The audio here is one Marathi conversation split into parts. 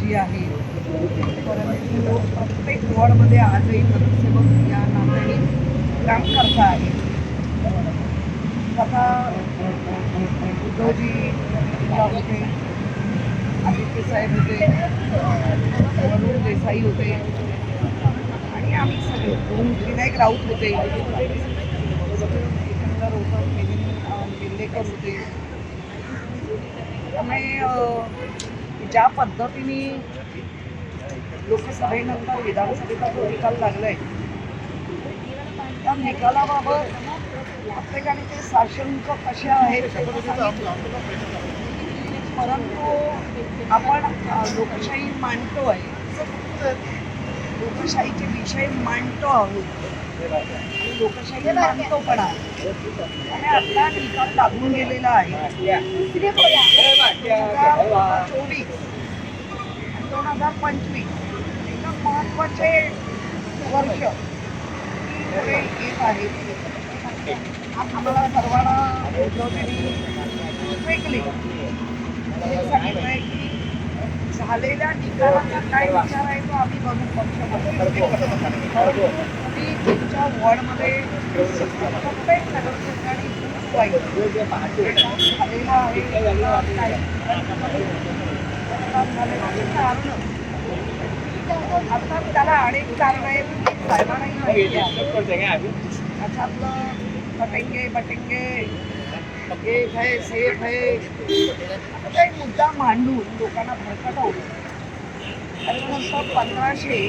केली आहे. परंतु प्रत्येक वॉर्डमध्ये आजही नगरसेवक या नात्याने काम करता आहे. स्वतः उद्धवजी होते, आदित्य साहेब होते, वरुण देसाई होते आणि आम्ही सगळे विनायक राऊत होते, एकंदर होतं, निलेकर होते. त्यामुळे ज्या पद्धतीने लोकसभेनंतर विधानसभेचा जो निकाल लागलाय त्या निकालाबाबत प्रत्येकाने ते साशंक कशा आहेत परंतु आपण लोकशाही मांडतो आहे, लोकशाहीचे विषय मांडतो आहोत आणि लोकशाही मानतो पण आहे. आणि आता निकाल लागून गेलेला आहे 2024 2025 एकदम महत्वाचे वर्ष पुढे येत आहेत. आम्हाला सर्वांना उद्धवजींनी वेगळी सांगितलंय की झालेल्या निकालाचा काय विचार आहे तो आम्ही बघून पक्ष तुम्ही तुमच्या वॉर्डमध्ये प्रत्येक नगरसेवकांनी झालेला आहे. आता त्याला अनेक कारण आहेत साहेबांनाही माहिती आहे. त्याच्यातलं बटेंगे हे है सेफ है काही मुद्दा मांडून लोकांना भरकटवलं. त्याच्यानंतर 1500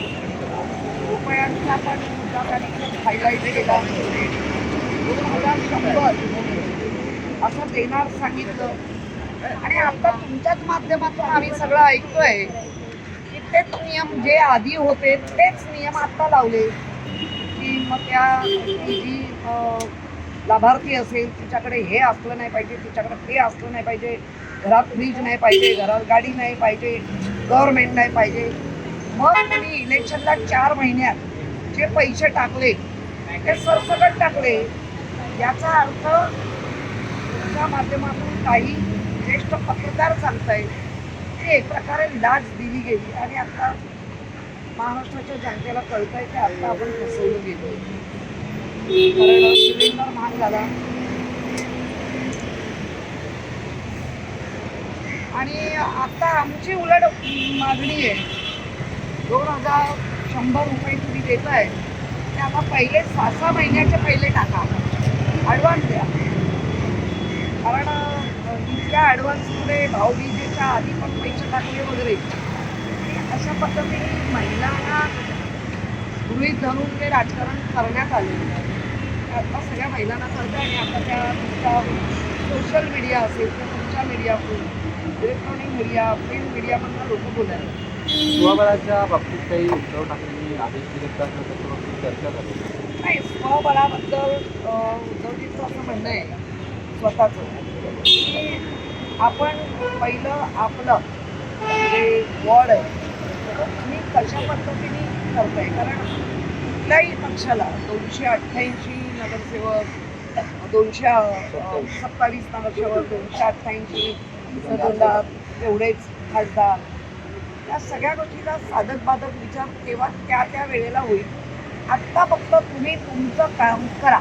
रुपयांचा पण मुद्दा त्यांनी हायलाईट केला. 2100 असं देणार सांगितलं. आणि आता तुमच्याच माध्यमातून आम्ही सगळं ऐकतोय की तेच नियम जे आधी होते तेच नियम आता लावले की मग त्या जी लाभार्थी असेल तिच्याकडे हे असलं नाही पाहिजे, तिच्याकडे ते असलं नाही पाहिजे, घरात फ्रीज नाही पाहिजे, घरात गाडी नाही पाहिजे, गव्हर्नमेंट नाही पाहिजे. मग तुम्ही इलेक्शनला 4 महिन्यात जे पैसे टाकले ते सरसकट टाकले. याचा अर्थ तुमच्या माध्यमातून काही ज्येष्ठ पत्रकार सांगतायत की एक प्रकारे लाच दिली गेली आणि आता महाराष्ट्राच्या जनतेला कळतंय की आता आपण फसवलं गेलो. कारण सिलेंडर महाग झाला आणि आता आमची उलट मागणी आहे 2100 रुपये तुम्ही देताय ते आता पहिले 6-6 महिन्याचे पहिले टाका, ॲडव्हान्स द्या. कारण इतक्या ॲडव्हान्समुळे भाऊबीजेच्या आधी पण पैसे टाकले वगैरे अशा पद्धतीने महिलांना गृहीत धरून ते राजकारण करण्यात आले. आता सगळ्या महिलांना कळतं आणि आता त्या तुमच्या सोशल मीडिया असेल तर तुमच्या मीडियातून इलेक्ट्रॉनिक मीडिया प्रिंट मीडियामधून लोक बोलायला स्वबळाच्या बाबतीत काही उद्धव ठाकरेंनी आदेश दिले तर त्याच्या बाबतीत चर्चा झाली नाही. स्वबळाबद्दल उद्धवजींचं असं म्हणणं आहे स्वतःचं की आपण पहिलं आपलं जे वॉर्ड आहे तुम्ही कशा पद्धतीने करताय. कारण कुठल्याही पक्षाला 288 नगरसेवक 227 नगरसेवक 288 सदनदार एवढेच खासदार या सगळ्या गोष्टीचा साधक बाधक विचार तेव्हा त्या वेळेला होईल. आत्ता फक्त तुम्ही तुमचं काम करा.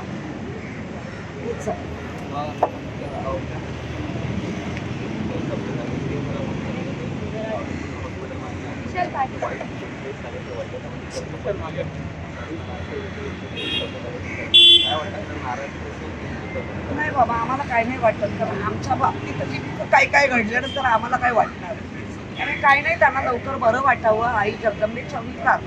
नाही बाबा आम्हाला काय नाही वाटत. कारण आमच्या बाबतीत इतकं काय घडल्यानंतर आम्हाला काय वाटणार आणि काय नाही. त्यांना लवकर बरं वाटावं आई जगदंबेच्या विचार.